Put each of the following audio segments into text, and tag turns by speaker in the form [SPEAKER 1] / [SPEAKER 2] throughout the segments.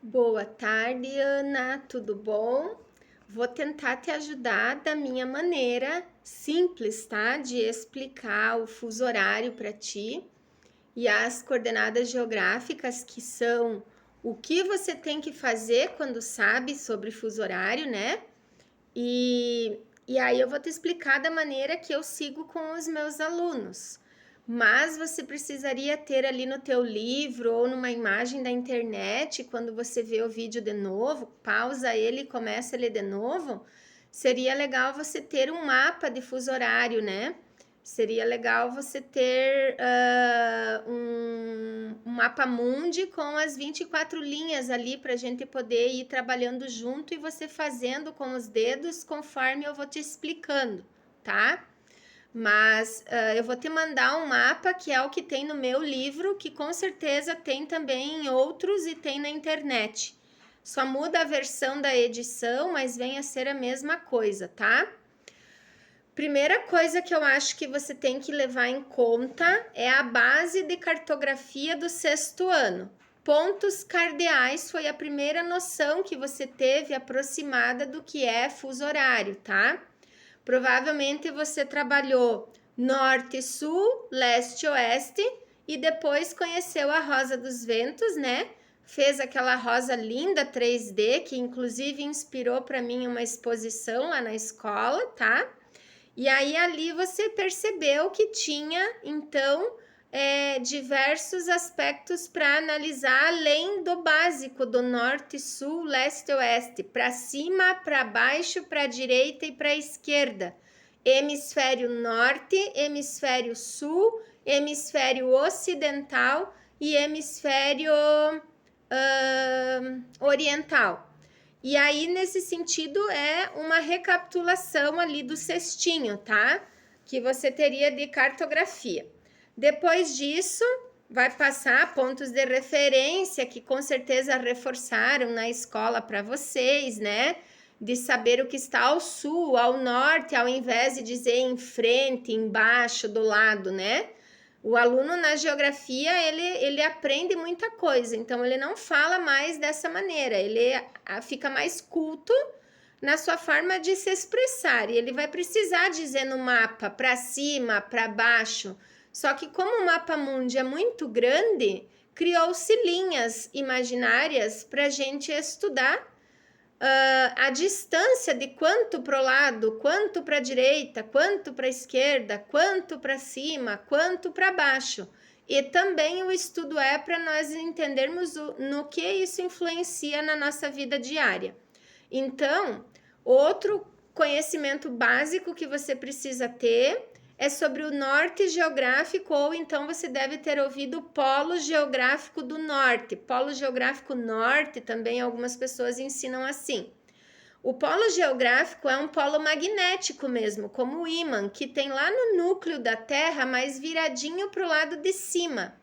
[SPEAKER 1] Boa tarde, Ana, tudo bom? Vou tentar te ajudar da minha maneira simples, tá? De explicar o fuso horário para ti e as coordenadas geográficas, que são o que você tem que fazer quando sabe sobre fuso horário, né? E aí eu vou te explicar da maneira que eu sigo com os meus alunos. Mas você precisaria ter ali no teu livro ou numa imagem da internet, quando você vê o vídeo de novo, pausa ele e começa ele de novo. Seria legal você ter um mapa de fuso horário, né? Seria legal você ter um mapa mundi com as 24 linhas ali para a gente poder ir trabalhando junto e você fazendo com os dedos conforme eu vou te explicando, tá? Mas eu vou te mandar um mapa que é o que tem no meu livro, que com certeza tem também em outros e tem na internet. Só muda a versão da edição, mas vem a ser a mesma coisa, tá? Primeira coisa que eu acho que você tem que levar em conta é a base de cartografia do sexto ano. Pontos cardeais foi a primeira noção que você teve aproximada do que é fuso horário, tá? Provavelmente você trabalhou norte, sul, leste, oeste e depois conheceu a Rosa dos Ventos, né? Fez aquela rosa linda 3D que inclusive inspirou para mim uma exposição lá na escola, tá? E aí ali você percebeu que tinha, então, diversos aspectos para analisar além do básico do norte, sul, leste, oeste, para cima, para baixo, para direita e para esquerda. Hemisfério norte, hemisfério sul, hemisfério ocidental e hemisfério oriental. E aí, nesse sentido, é uma recapitulação ali do cestinho, tá? Que você teria de cartografia. Depois disso, vai passar pontos de referência que com certeza reforçaram na escola para vocês, né? De saber o que está ao sul, ao norte, ao invés de dizer em frente, embaixo, do lado, né? O aluno na geografia, ele aprende muita coisa, então ele não fala mais dessa maneira, ele fica mais culto na sua forma de se expressar, e ele vai precisar dizer no mapa para cima, para baixo. Só que como o mapa mundi é muito grande, criou-se linhas imaginárias para a gente estudar a distância de quanto para o lado, quanto para a direita, quanto para a esquerda, quanto para cima, quanto para baixo. E também o estudo é para nós entendermos no que isso influencia na nossa vida diária. Então, outro conhecimento básico que você precisa ter é sobre o norte geográfico, ou então você deve ter ouvido o polo geográfico do norte. Polo geográfico norte também algumas pessoas ensinam assim. O polo geográfico é um polo magnético mesmo, como o ímã, que tem lá no núcleo da Terra, mas viradinho para o lado de cima.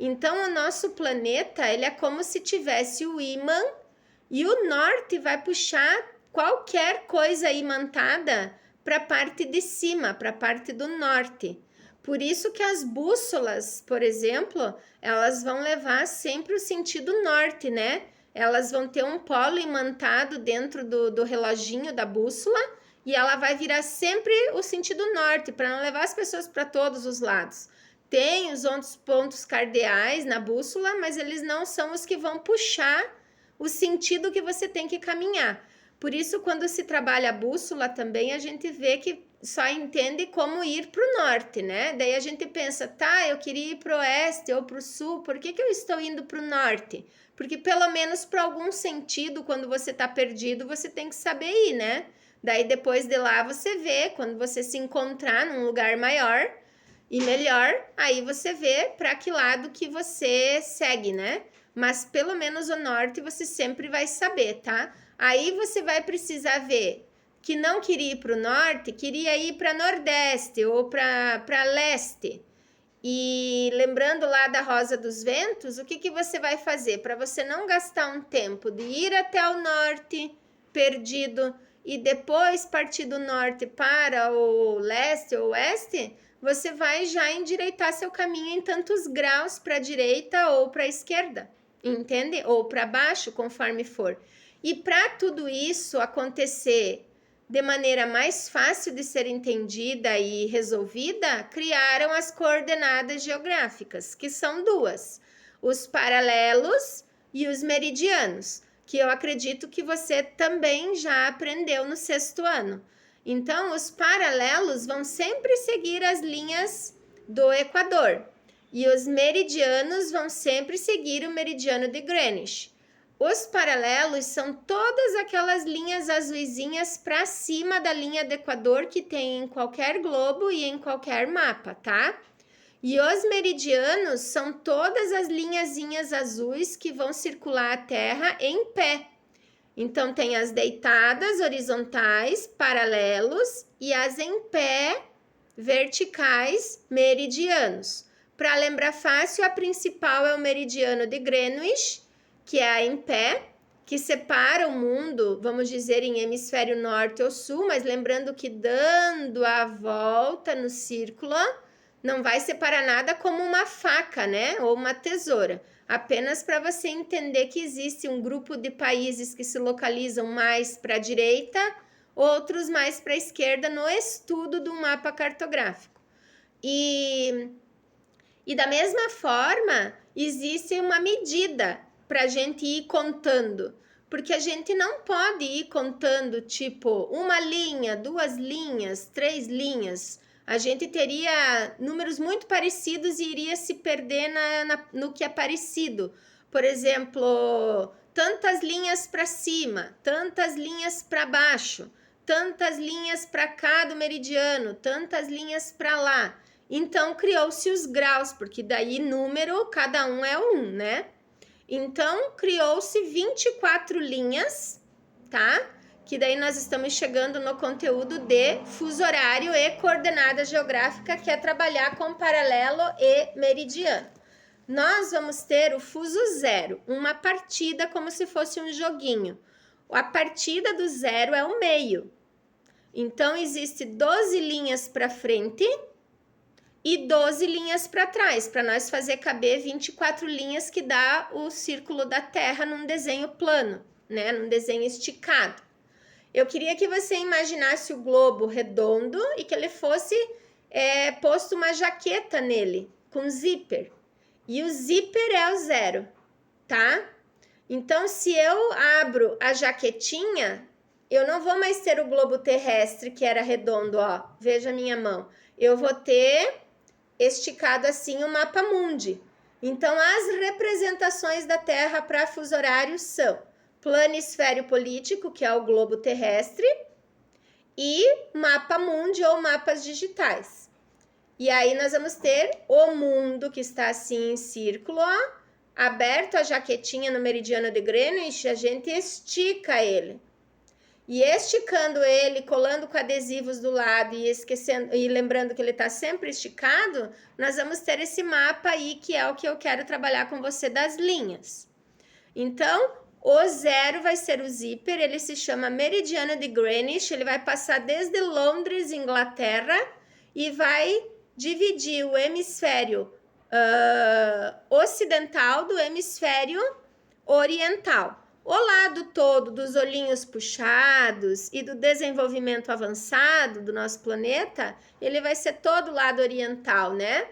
[SPEAKER 1] Então, o nosso planeta, ele é como se tivesse o ímã e o norte vai puxar qualquer coisa imantada para a parte de cima, para a parte do norte. Por isso que as bússolas, por exemplo, elas vão levar sempre o sentido norte, né? Elas vão ter um polo imantado dentro do reloginho da bússola e ela vai virar sempre o sentido norte, para não levar as pessoas para todos os lados. Tem os outros pontos cardeais na bússola, mas eles não são os que vão puxar o sentido que você tem que caminhar. Por isso, quando se trabalha a bússola também, a gente vê que só entende como ir para o norte, né? Daí a gente pensa, tá, eu queria ir para o oeste ou para o sul, por que eu estou indo para o norte? Porque pelo menos para algum sentido, quando você está perdido, você tem que saber ir, né? Daí depois de lá você vê, quando você se encontrar num lugar maior e melhor, aí você vê para que lado que você segue, né? Mas pelo menos o norte você sempre vai saber, tá? Aí você vai precisar ver que não queria ir para o norte, queria ir para nordeste ou para leste. E lembrando lá da Rosa dos Ventos, o que você vai fazer? Para você não gastar um tempo de ir até o norte perdido e depois partir do norte para o leste ou oeste, você vai já endireitar seu caminho em tantos graus para a direita ou para a esquerda. entende? Ou para baixo, conforme for. E para tudo isso acontecer de maneira mais fácil de ser entendida e resolvida, criaram as coordenadas geográficas, que são duas: os paralelos e os meridianos, que eu acredito que você também já aprendeu no 6º ano. Então, os paralelos vão sempre seguir as linhas do Equador e os meridianos vão sempre seguir o meridiano de Greenwich. Os paralelos são todas aquelas linhas azuisinhas para cima da linha do Equador que tem em qualquer globo e em qualquer mapa, tá? E os meridianos são todas as linhazinhas azuis que vão circular a Terra em pé. Então, tem as deitadas, horizontais, paralelos, e as em pé, verticais, meridianos. Para lembrar fácil, a principal é o meridiano de Greenwich, que é a em pé, que separa o mundo, vamos dizer, em hemisfério norte ou sul, mas lembrando que dando a volta no círculo, não vai separar nada como uma faca, né? Ou uma tesoura. Apenas para você entender que existe um grupo de países que se localizam mais para a direita, outros mais para a esquerda no estudo do mapa cartográfico. E da mesma forma, existe uma medida para a gente ir contando, porque a gente não pode ir contando tipo uma linha, 2 linhas, 3 linhas. A gente teria números muito parecidos e iria se perder no que é parecido. Por exemplo, tantas linhas para cima, tantas linhas para baixo, tantas linhas para cá do meridiano, tantas linhas para lá. Então, criou-se os graus, porque daí número, cada um é um, né? Então, criou-se 24 linhas, tá? Que daí nós estamos chegando no conteúdo de fuso horário e coordenada geográfica, que é trabalhar com paralelo e meridiano. Nós vamos ter o fuso 0, uma partida como se fosse um joguinho. A partida do 0 é o meio. Então, existe 12 linhas para frente e 12 linhas para trás, para nós fazer caber 24 linhas que dá o círculo da Terra num desenho plano, né? Num desenho esticado. Eu queria que você imaginasse o globo redondo e que ele fosse posto uma jaqueta nele, com zíper. E o zíper é o 0, tá? Então, se eu abro a jaquetinha, eu não vou mais ter o globo terrestre que era redondo, ó. Veja a minha mão. Eu vou ter esticado assim o mapa mundi. Então, as representações da Terra para fuso horário são planisfério político, que é o globo terrestre, e mapa mundi ou mapas digitais. E aí nós vamos ter o mundo que está assim em círculo, ó, aberto a jaquetinha no meridiano de Greenwich, a gente estica ele. E esticando ele, colando com adesivos do lado e esquecendo e lembrando que ele está sempre esticado, nós vamos ter esse mapa aí que é o que eu quero trabalhar com você das linhas. Então, o 0 vai ser o zíper, ele se chama meridiano de Greenwich, ele vai passar desde Londres, Inglaterra, e vai dividir o hemisfério ocidental do hemisfério oriental. O lado todo dos olhinhos puxados e do desenvolvimento avançado do nosso planeta, ele vai ser todo o lado oriental, né?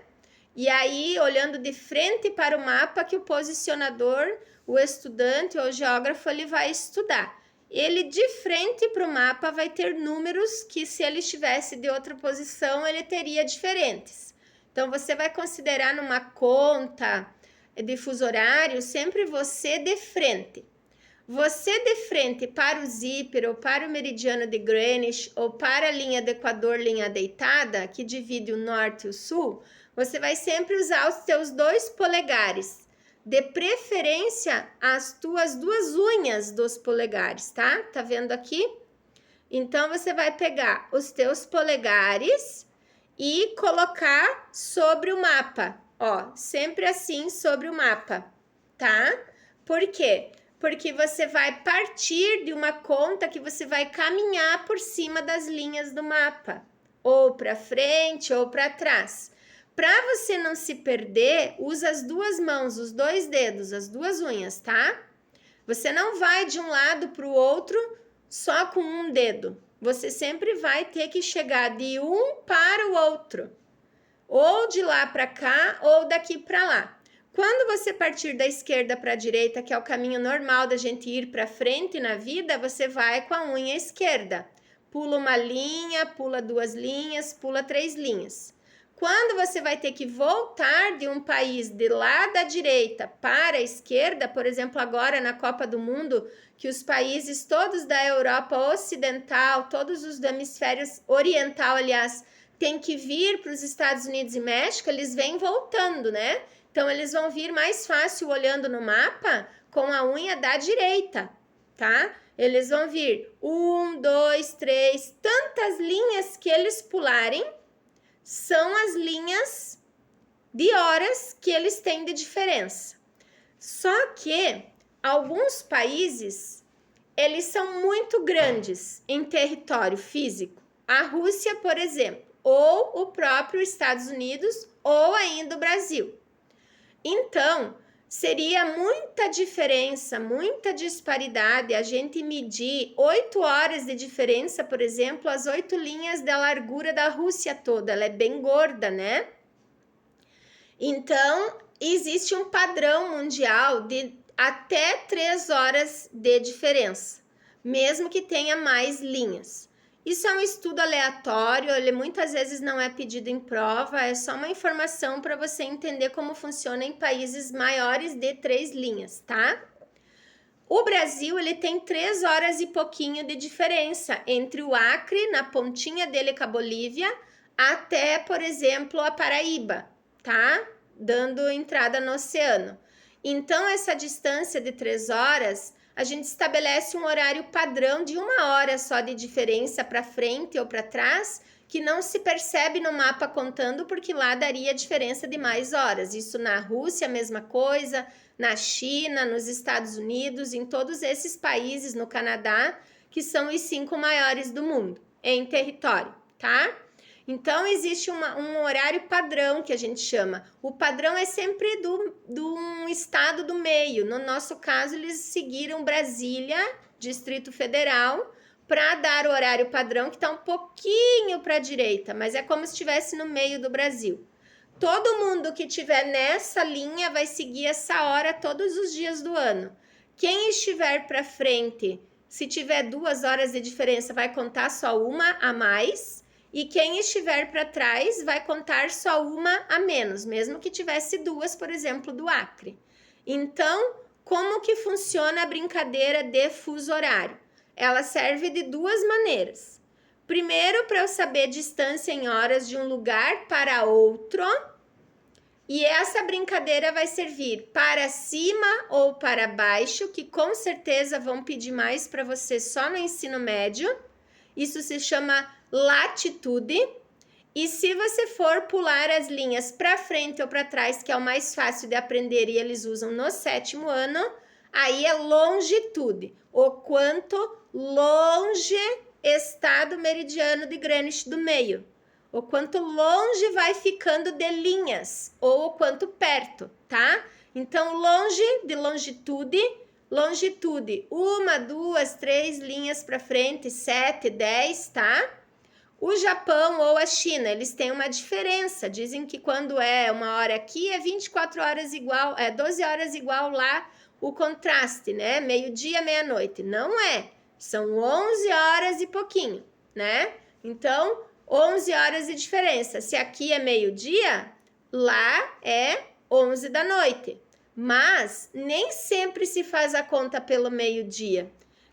[SPEAKER 1] E aí, olhando de frente para o mapa que o posicionador, o estudante ou o geógrafo, ele vai estudar. Ele de frente para o mapa vai ter números que, se ele estivesse de outra posição, ele teria diferentes. Então, você vai considerar numa conta de fuso horário sempre você de frente. Você de frente para o zíper ou para o meridiano de Greenwich ou para a linha do Equador, linha deitada, que divide o norte e o sul, você vai sempre usar os teus 2 polegares. De preferência, as tuas 2 unhas dos polegares, tá? Tá vendo aqui? Então, você vai pegar os teus polegares e colocar sobre o mapa. Ó, sempre assim sobre o mapa, tá? Por quê? Porque você vai partir de uma conta que você vai caminhar por cima das linhas do mapa, ou para frente ou para trás. Para você não se perder, usa as duas mãos, os dois dedos, as duas unhas, tá? Você não vai de um lado para o outro só com um dedo. Você sempre vai ter que chegar de um para o outro. Ou de lá para cá, ou daqui para lá. Quando você partir da esquerda para a direita, que é o caminho normal da gente ir para frente na vida, você vai com a unha esquerda. Pula uma linha, pula duas linhas, pula 3 linhas. Quando você vai ter que voltar de um país de lá da direita para a esquerda, por exemplo, agora na Copa do Mundo, que os países todos da Europa Ocidental, todos os do hemisfério oriental, aliás, têm que vir para os Estados Unidos e México, eles vêm voltando, né? Então, eles vão vir mais fácil olhando no mapa com a unha da direita, tá? Eles vão vir 1, 2, 3, tantas linhas que eles pularem, são as linhas de horas que eles têm de diferença. Só que alguns países, eles são muito grandes em território físico. A Rússia, por exemplo, ou o próprio Estados Unidos, ou ainda o Brasil. Então, seria muita diferença, muita disparidade a gente medir 8 horas de diferença, por exemplo, as 8 linhas da largura da Rússia toda. Ela é bem gorda, né? Então, existe um padrão mundial de até 3 horas de diferença, mesmo que tenha mais linhas. Isso é um estudo aleatório, ele muitas vezes não é pedido em prova, é só uma informação para você entender como funciona em países maiores de 3 linhas, tá? O Brasil, ele tem 3 horas e pouquinho de diferença entre o Acre, na pontinha dele com a Bolívia, até, por exemplo, a Paraíba, tá? Dando entrada no oceano. Então, essa distância de 3 horas, a gente estabelece um horário padrão de 1 hora só de diferença para frente ou para trás, que não se percebe no mapa contando, porque lá daria diferença de mais horas. Isso na Rússia, a mesma coisa, na China, nos Estados Unidos, em todos esses países, no Canadá, que são os 5 maiores do mundo em território, tá? Então, existe um horário padrão que a gente chama. O padrão é sempre do um estado do meio. No nosso caso, eles seguiram Brasília, Distrito Federal, para dar o horário padrão, que está um pouquinho para a direita, mas é como se estivesse no meio do Brasil. Todo mundo que estiver nessa linha vai seguir essa hora todos os dias do ano. Quem estiver para frente, se tiver 2 horas de diferença, vai contar só uma a mais. E quem estiver para trás vai contar só uma a menos, mesmo que tivesse 2, por exemplo, do Acre. Então, como que funciona a brincadeira de fuso horário? Ela serve de 2 maneiras. Primeiro, para eu saber distância em horas de um lugar para outro. E essa brincadeira vai servir para cima ou para baixo, que com certeza vão pedir mais para você só no ensino médio. Isso se chama latitude. E se você for pular as linhas para frente ou para trás, que é o mais fácil de aprender e eles usam no 7º ano, aí é longitude. O quanto longe está do meridiano de Greenwich do meio. O quanto longe vai ficando de linhas, ou o quanto perto, tá? Então, longe de longitude, 1, 2, 3 linhas para frente, 7, 10, tá? O Japão ou a China, eles têm uma diferença. Dizem que quando é 1 hora aqui, é 24 horas igual, 12 horas igual lá o contraste, né? Meio-dia, meia-noite. Não é. São 11 horas e pouquinho, né? Então, 11 horas de diferença. Se aqui é meio-dia, lá é 11 da noite. Mas nem sempre se faz a conta pelo meio-dia,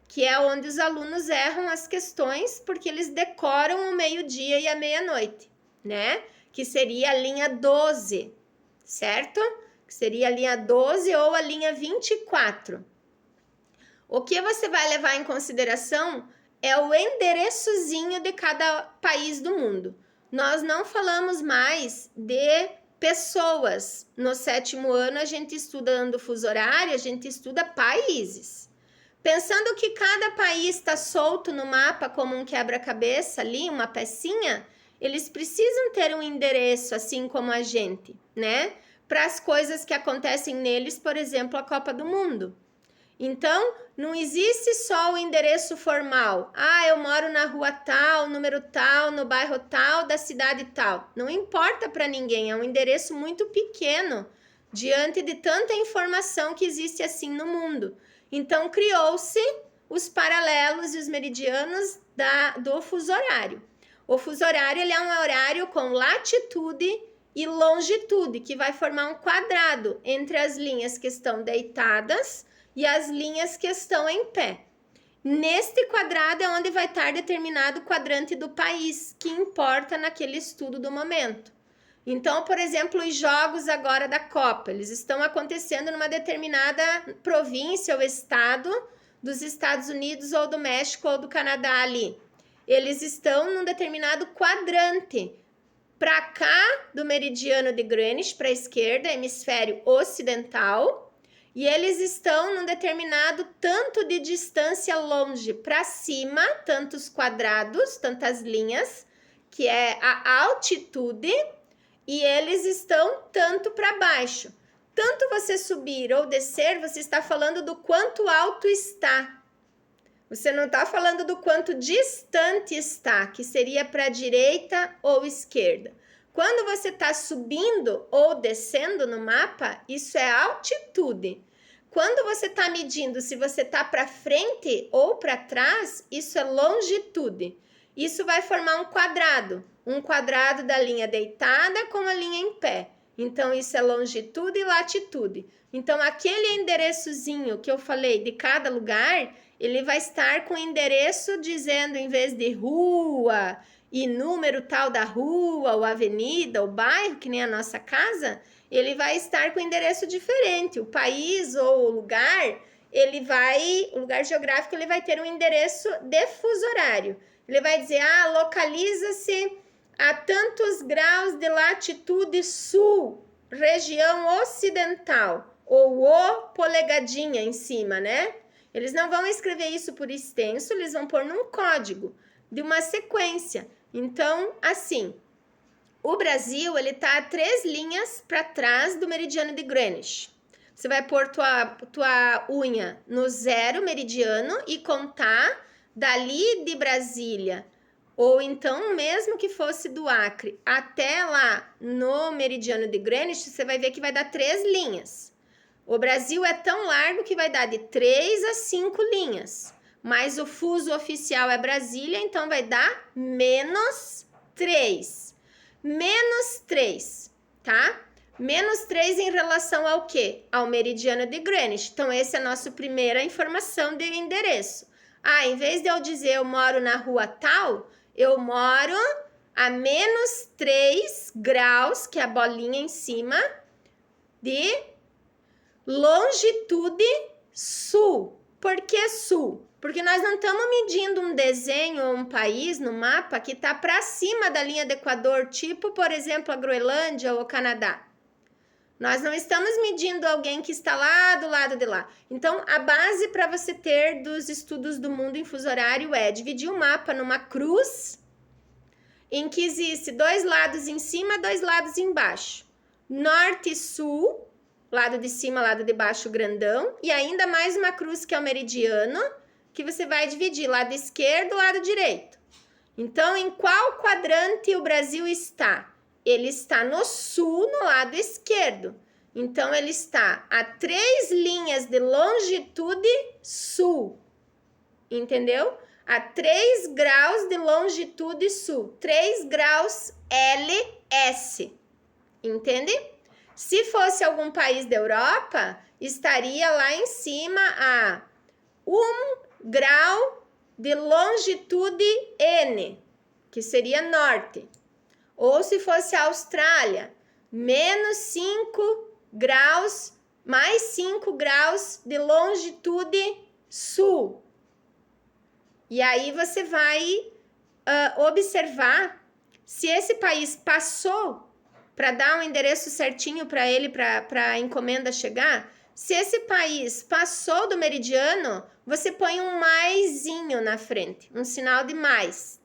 [SPEAKER 1] que é onde os alunos erram as questões, porque eles decoram o meio-dia e a meia-noite, né? Que seria a linha 12, certo? Que seria a linha 12 ou a linha 24. O que você vai levar em consideração é o endereçozinho de cada país do mundo. Nós não falamos mais de pessoas. No 7º ano, a gente estudando fuso horário, a gente estuda países. Pensando que cada país está solto no mapa como um quebra-cabeça ali, uma pecinha, eles precisam ter um endereço, assim como a gente, né? Para as coisas que acontecem neles, por exemplo, a Copa do Mundo. Então, não existe só o endereço formal. Ah, eu moro na rua tal, número tal, no bairro tal, da cidade tal. Não importa para ninguém, é um endereço muito pequeno diante de tanta informação que existe assim no mundo. Então, criou-se os paralelos e os meridianos do fuso horário. O fuso horário ele é um horário com latitude e longitude, que vai formar um quadrado entre as linhas que estão deitadas e as linhas que estão em pé. Neste quadrado é onde vai estar determinado o quadrante do país, que importa naquele estudo do momento. Então, por exemplo, os jogos agora da Copa, eles estão acontecendo numa determinada província ou estado dos Estados Unidos ou do México ou do Canadá ali. Eles estão num determinado quadrante. Para cá do meridiano de Greenwich, para a esquerda, hemisfério ocidental, e eles estão num determinado tanto de distância longe para cima, tantos quadrados, tantas linhas, que é a altitude, e eles estão tanto para baixo. Tanto você subir ou descer, você está falando do quanto alto está. Você não está falando do quanto distante está, que seria para a direita ou esquerda. Quando você está subindo ou descendo no mapa, isso é altitude. Quando você está medindo se você está para frente ou para trás, isso é longitude. Isso vai formar um quadrado da linha deitada com a linha em pé. Então, isso é longitude e latitude. Então, aquele endereçozinho que eu falei de cada lugar, ele vai estar com endereço dizendo, em vez de rua e número tal da rua, ou avenida, ou bairro, que nem a nossa casa, ele vai estar com endereço diferente. O país ou o lugar, o lugar geográfico, ele vai ter um endereço de fuso horário. Ele vai dizer, localiza-se a tantos graus de latitude sul, região ocidental, ou o polegadinha em cima, né? Eles não vão escrever isso por extenso, eles vão pôr num código de uma sequência. Então, assim, o Brasil, ele tá a 3 linhas para trás do meridiano de Greenwich. Você vai pôr tua unha no 0 meridiano e contar dali de Brasília, ou então mesmo que fosse do Acre, até lá no meridiano de Greenwich, você vai ver que vai dar 3 linhas. O Brasil é tão largo que vai dar de 3 a 5 linhas, mas o fuso oficial é Brasília, então vai dar menos 3. Menos 3, tá? Menos 3 em relação ao quê? Ao meridiano de Greenwich. Então, essa é a nossa primeira informação de endereço. Em vez de eu dizer eu moro na rua tal, eu moro a menos 3 graus, que é a bolinha em cima, de longitude sul. Por que sul? Porque nós não estamos medindo um desenho ou um país no mapa que está para cima da linha do Equador, tipo, por exemplo, a Groenlândia ou o Canadá. Nós não estamos medindo alguém que está lá do lado de lá. Então, a base para você ter dos estudos do mundo em fuso horário é dividir o mapa numa cruz, em que existe 2 lados em cima, 2 lados embaixo. Norte e sul, lado de cima, lado de baixo, grandão. E ainda mais uma cruz que é o meridiano, que você vai dividir lado esquerdo, lado direito. Então, em qual quadrante o Brasil está? Ele está no sul, no lado esquerdo. Então, ele está a 3 linhas de longitude sul. Entendeu? A 3 graus de longitude sul. 3 graus LS. Entende? Se fosse algum país da Europa, estaria lá em cima a 1 grau de longitude N, que seria norte. Ou se fosse a Austrália, menos 5 graus, mais 5 graus de longitude sul. E aí você vai observar se esse país passou, para dar um endereço certinho para ele, para a encomenda chegar. Se esse país passou do meridiano, você põe um maisinho na frente, um sinal de mais.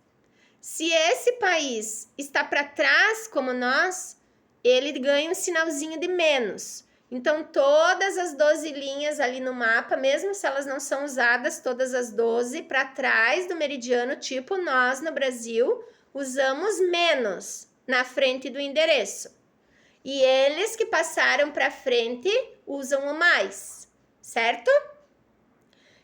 [SPEAKER 1] Se esse país está para trás como nós, ele ganha um sinalzinho de menos. Então, todas as 12 linhas ali no mapa, mesmo se elas não são usadas, todas as 12 para trás do meridiano, tipo nós no Brasil, usamos menos na frente do endereço. E eles que passaram para frente usam o mais, certo?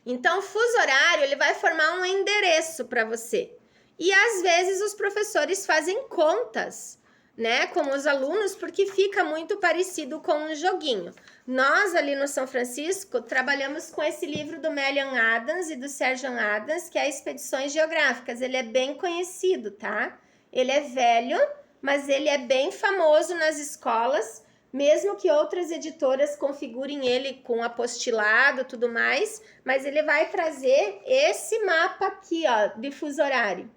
[SPEAKER 1] Então, o fuso horário ele vai formar um endereço para você. E às vezes os professores fazem contas, né, com os alunos, porque fica muito parecido com um joguinho. Nós ali no São Francisco trabalhamos com esse livro do Melian Adams e do Sergeant Adams, que é Expedições Geográficas. Ele é bem conhecido, tá? Ele é velho, mas ele é bem famoso nas escolas, mesmo que outras editoras configurem ele com apostilado e tudo mais, mas ele vai trazer esse mapa aqui, ó, de fuso horário.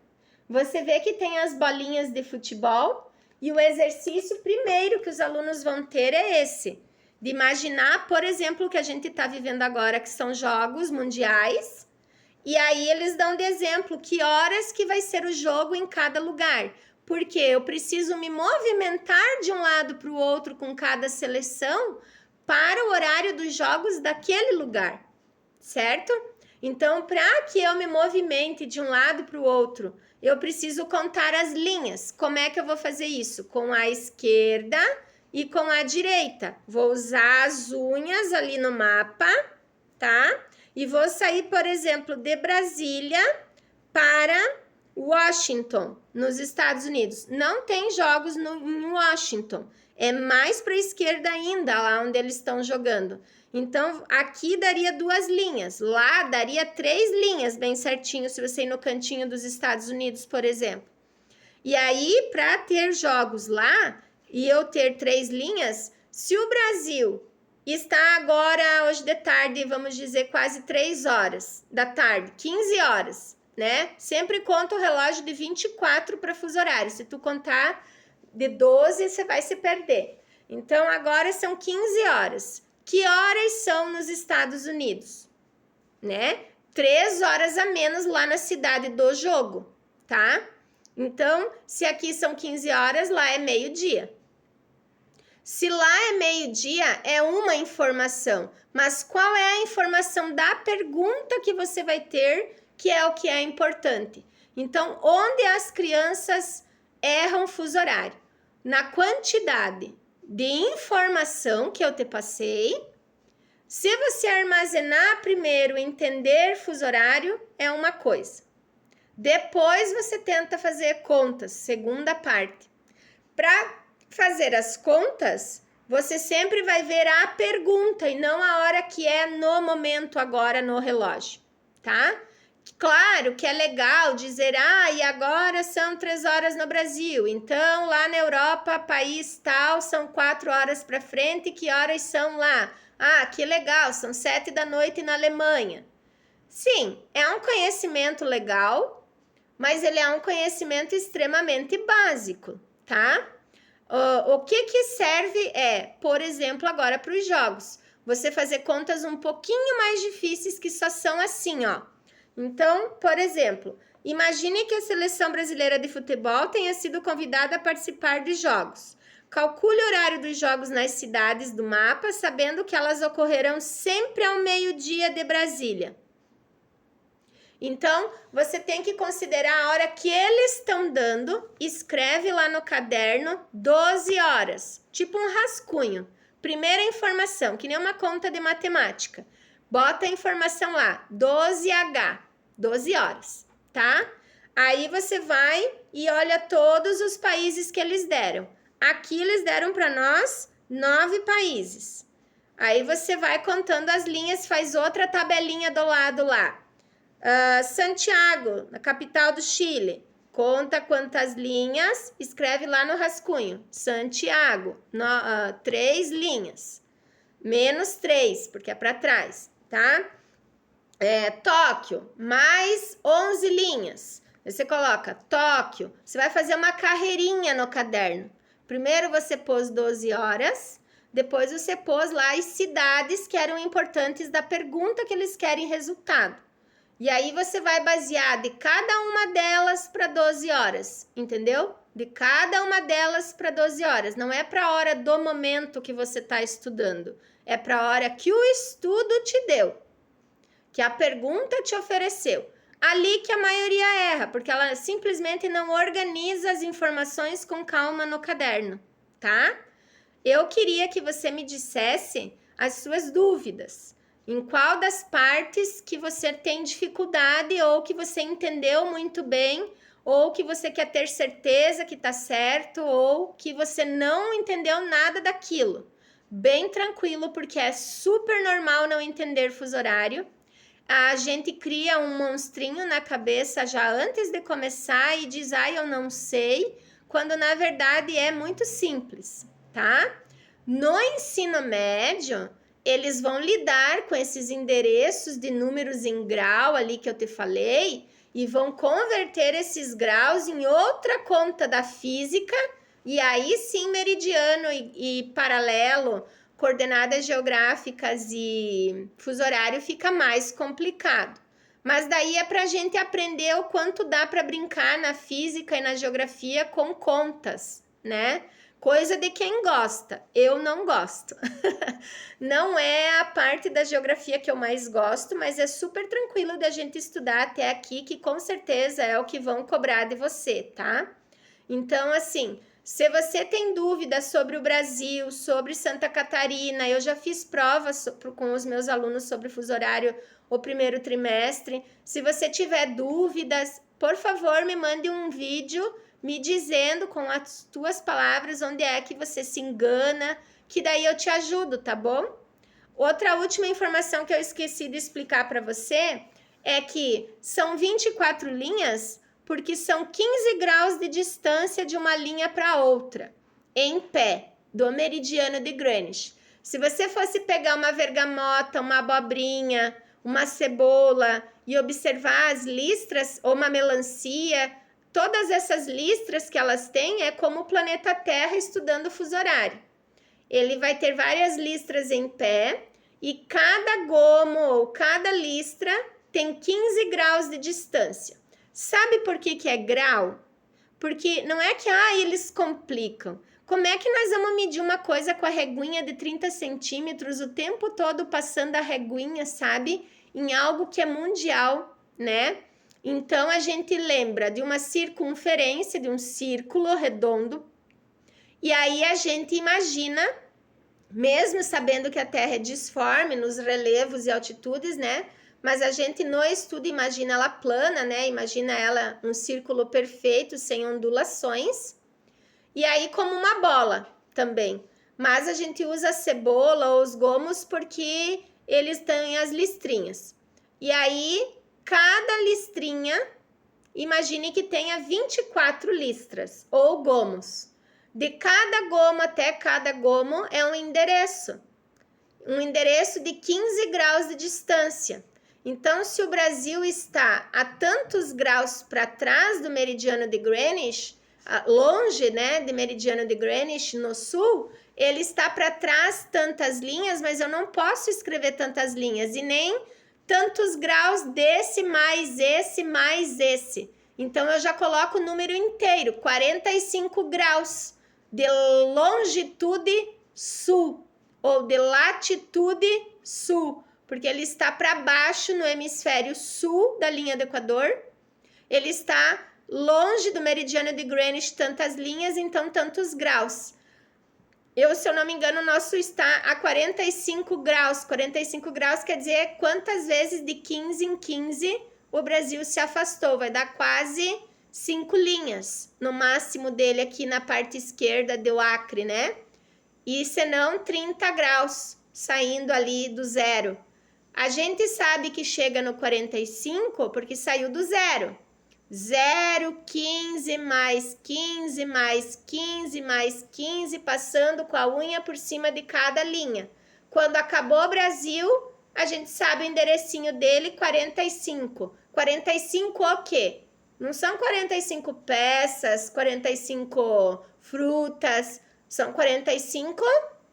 [SPEAKER 1] Você vê que tem as bolinhas de futebol e o exercício primeiro que os alunos vão ter é esse, de imaginar, por exemplo, o que a gente está vivendo agora, que são jogos mundiais, e aí eles dão de exemplo que horas que vai ser o jogo em cada lugar, porque eu preciso me movimentar de um lado para o outro com cada seleção para o horário dos jogos daquele lugar, certo? Então, para que eu me movimente de um lado para o outro, eu preciso contar as linhas. Como é que eu vou fazer isso? Com a esquerda e com a direita. Vou usar as unhas ali no mapa, tá? E vou sair, por exemplo, de Brasília para Washington, nos Estados Unidos. Não tem jogos em Washington. É mais para a esquerda ainda, lá onde eles estão jogando. Então, aqui daria 2 linhas. Lá daria 3 linhas, bem certinho, se você ir no cantinho dos Estados Unidos, por exemplo. E aí, para ter jogos lá e eu ter 3 linhas, se o Brasil está agora, hoje de tarde, vamos dizer, quase 3 horas da tarde, 15 horas, né? Sempre conta o relógio de 24 para fuso horário. Se tu contar de 12, você vai se perder. Então, agora são 15 horas. Que horas são nos Estados Unidos? Né? 3 horas a menos lá na cidade do jogo, tá? Então, se aqui são 15 horas, lá é meio-dia. Se lá é meio-dia, é uma informação. Mas qual é a informação da pergunta que você vai ter, que é o que é importante? Então, onde as crianças erram fuso horário? Na quantidade de informação que eu te passei. Se você armazenar primeiro, entender fuso horário, é uma coisa. Depois você tenta fazer contas, segunda parte. Para fazer as contas, você sempre vai ver a pergunta e não a hora que é no momento agora no relógio, tá? Claro que é legal dizer, e agora são 3 horas no Brasil, então lá na Europa, país tal, são 4 horas para frente, que horas são lá? Que legal, são 7 da noite na Alemanha. Sim, é um conhecimento legal, mas ele é um conhecimento extremamente básico, tá? O que serve por exemplo, agora para os jogos, você fazer contas um pouquinho mais difíceis que só são assim, ó. Então, por exemplo, imagine que a seleção brasileira de futebol tenha sido convidada a participar de jogos. Calcule o horário dos jogos nas cidades do mapa, sabendo que elas ocorrerão sempre ao meio-dia de Brasília. Então, você tem que considerar a hora que eles estão dando, escreve lá no caderno 12 horas, tipo um rascunho. Primeira informação, que nem uma conta de matemática. Bota a informação lá, 12H, 12 horas, tá? Aí você vai e olha todos os países que eles deram. Aqui eles deram para nós 9 países. Aí você vai contando as linhas, faz outra tabelinha do lado lá. Santiago, na capital do Chile. Conta quantas linhas, escreve lá no rascunho. Santiago, 3 linhas. Menos 3, porque é para trás, tá? Tóquio, mais 11 linhas. Você coloca Tóquio, você vai fazer uma carreirinha no caderno. Primeiro você pôs 12 horas, depois você pôs lá as cidades que eram importantes da pergunta que eles querem resultado. E aí você vai basear de cada uma delas para 12 horas, entendeu? De cada uma delas para 12 horas. Não é para a hora do momento que você está estudando, é para a hora que o estudo te deu, que a pergunta te ofereceu. Ali que a maioria erra, porque ela simplesmente não organiza as informações com calma no caderno, tá? Eu queria que você me dissesse as suas dúvidas. Em qual das partes que você tem dificuldade ou que você entendeu muito bem ou que você quer ter certeza que está certo ou que você não entendeu nada daquilo. Bem tranquilo, porque é super normal não entender fuso horário. A gente cria um monstrinho na cabeça já antes de começar e diz, eu não sei, quando na verdade é muito simples, tá? No ensino médio, eles vão lidar com esses endereços de números em grau ali que eu te falei e vão converter esses graus em outra conta da física e aí sim meridiano e paralelo, coordenadas geográficas e fuso horário fica mais complicado. Mas daí é para a gente aprender o quanto dá para brincar na física e na geografia com contas, né? Coisa de quem gosta, eu não gosto. Não é a parte da geografia que eu mais gosto, mas é super tranquilo da gente estudar até aqui, que com certeza é o que vão cobrar de você, tá? Então, assim, se você tem dúvidas sobre o Brasil, sobre Santa Catarina, eu já fiz provas com os meus alunos sobre fuso horário o primeiro trimestre. Se você tiver dúvidas, por favor, me mande um vídeo me dizendo com as tuas palavras onde é que você se engana, que daí eu te ajudo, tá bom? Outra última informação que eu esqueci de explicar para você é que são 24 linhas porque são 15 graus de distância de uma linha para outra, em pé, do meridiano de Greenwich. Se você fosse pegar uma bergamota, uma abobrinha, uma cebola e observar as listras, ou uma melancia, todas essas listras que elas têm é como o planeta Terra estudando o fuso horário. Ele vai ter várias listras em pé e cada gomo ou cada listra tem 15 graus de distância. Sabe por que é grau? Porque não é que eles complicam. Como é que nós vamos medir uma coisa com a reguinha de 30 centímetros o tempo todo passando a reguinha, sabe? Em algo que é mundial, né? Então, a gente lembra de uma circunferência, de um círculo redondo, e aí a gente imagina, mesmo sabendo que a Terra é disforme nos relevos e altitudes, né? Mas a gente no estudo imagina ela plana, né? Imagina ela um círculo perfeito, sem ondulações. E aí como uma bola também. Mas a gente usa a cebola ou os gomos porque eles têm as listrinhas. E aí, cada listrinha, imagine que tenha 24 listras ou gomos. De cada gomo até cada gomo é um endereço de 15 graus de distância. Então, se o Brasil está a tantos graus para trás do meridiano de Greenwich, longe, né, de meridiano de Greenwich no sul, ele está para trás tantas linhas, mas eu não posso escrever tantas linhas e nem tantos graus desse mais esse mais esse. Então, eu já coloco o número inteiro, 45 graus de longitude sul ou de latitude sul, porque ele está para baixo no hemisfério sul da linha do Equador, ele está longe do meridiano de Greenwich tantas linhas, então tantos graus. Se eu não me engano, o nosso está a 45 graus. 45 graus quer dizer quantas vezes de 15 em 15 o Brasil se afastou. Vai dar quase 5 linhas no máximo dele aqui na parte esquerda do Acre, né? E senão 30 graus saindo ali do zero. A gente sabe que chega no 45 porque saiu do zero. 0, 15, mais 15, mais 15, mais 15, passando com a unha por cima de cada linha. Quando acabou o Brasil, a gente sabe o enderecinho dele, 45. 45 o quê? Não são 45 peças, 45 frutas, são 45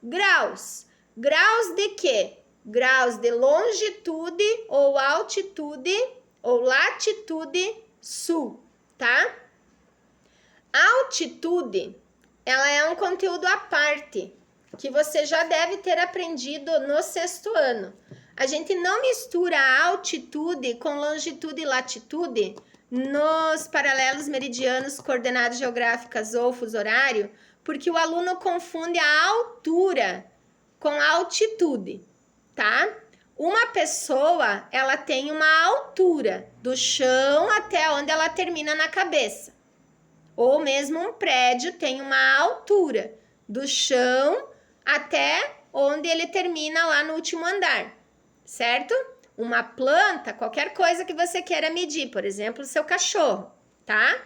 [SPEAKER 1] graus. Graus de quê? Graus de longitude ou altitude ou latitude sul, tá? A altitude, ela é um conteúdo à parte, que você já deve ter aprendido no 6º ano. A gente não mistura a altitude com longitude e latitude nos paralelos meridianos, coordenadas geográficas ou fuso horário, porque o aluno confunde a altura com a altitude, tá? Uma pessoa, ela tem uma altura do chão até onde ela termina na cabeça. Ou mesmo um prédio tem uma altura do chão até onde ele termina lá no último andar, certo? Uma planta, qualquer coisa que você queira medir, por exemplo, o seu cachorro, tá?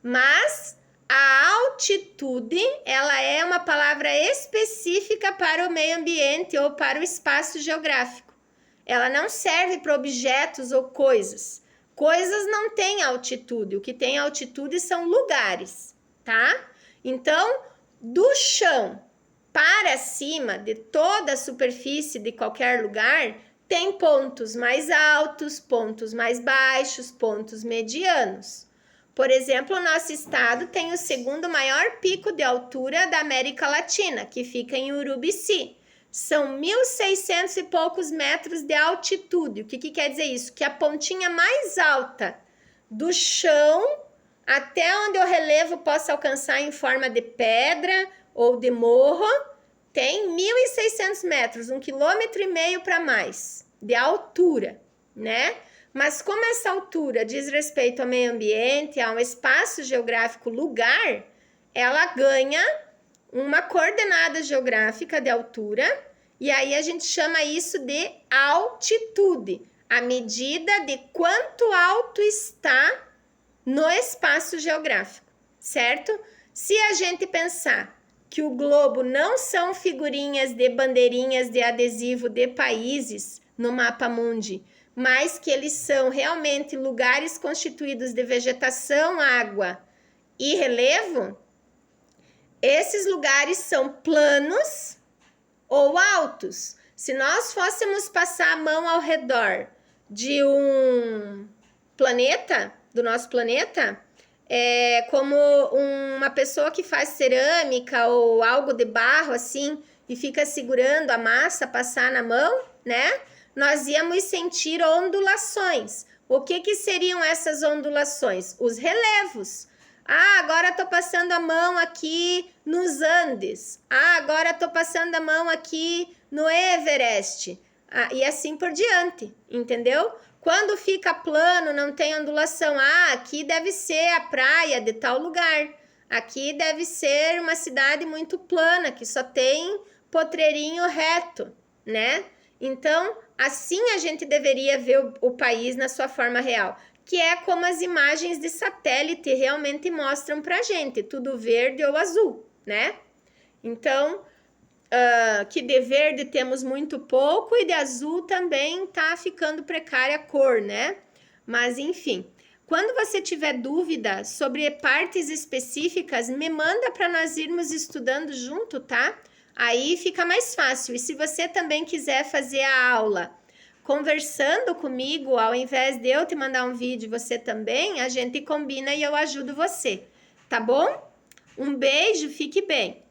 [SPEAKER 1] Mas a altitude, ela é uma palavra específica para o meio ambiente ou para o espaço geográfico. Ela não serve para objetos ou coisas. Coisas não têm altitude, o que tem altitude são lugares, tá? Então, do chão para cima, de toda a superfície de qualquer lugar, tem pontos mais altos, pontos mais baixos, pontos medianos. Por exemplo, o nosso estado tem o 2º maior pico de altura da América Latina, que fica em Urubici. São 1.600 e poucos metros de altitude. O que quer dizer isso? Que a pontinha mais alta do chão até onde o relevo possa alcançar em forma de pedra ou de morro, tem 1.600 metros, 1,5 km para mais de altura, né? Mas como essa altura diz respeito ao meio ambiente, a um espaço geográfico lugar, ela ganha uma coordenada geográfica de altura, e aí a gente chama isso de altitude, a medida de quanto alto está no espaço geográfico, certo? Se a gente pensar que o globo não são figurinhas de bandeirinhas de adesivo de países no mapa mundi, mas que eles são realmente lugares constituídos de vegetação, água e relevo, esses lugares são planos ou altos. Se nós fôssemos passar a mão ao redor de um planeta, do nosso planeta, como uma pessoa que faz cerâmica ou algo de barro assim e fica segurando a massa, passar na mão, né? Nós íamos sentir ondulações. O que seriam essas ondulações? Os relevos. Ah, agora estou passando a mão aqui nos Andes. Ah, agora estou passando a mão aqui no Everest. Ah, e assim por diante, entendeu? Quando fica plano, não tem ondulação. Ah, aqui deve ser a praia de tal lugar. Aqui deve ser uma cidade muito plana, que só tem potreirinho reto, né? Então, assim a gente deveria ver o país na sua forma real, que é como as imagens de satélite realmente mostram pra gente, tudo verde ou azul, né? Então, que de verde temos muito pouco e de azul também tá ficando precária a cor, né? Mas, enfim, quando você tiver dúvida sobre partes específicas, me manda para nós irmos estudando junto, tá? Aí fica mais fácil. E se você também quiser fazer a aula conversando comigo, ao invés de eu te mandar um vídeo, você também, a gente combina e eu ajudo você, tá bom? Um beijo, fique bem.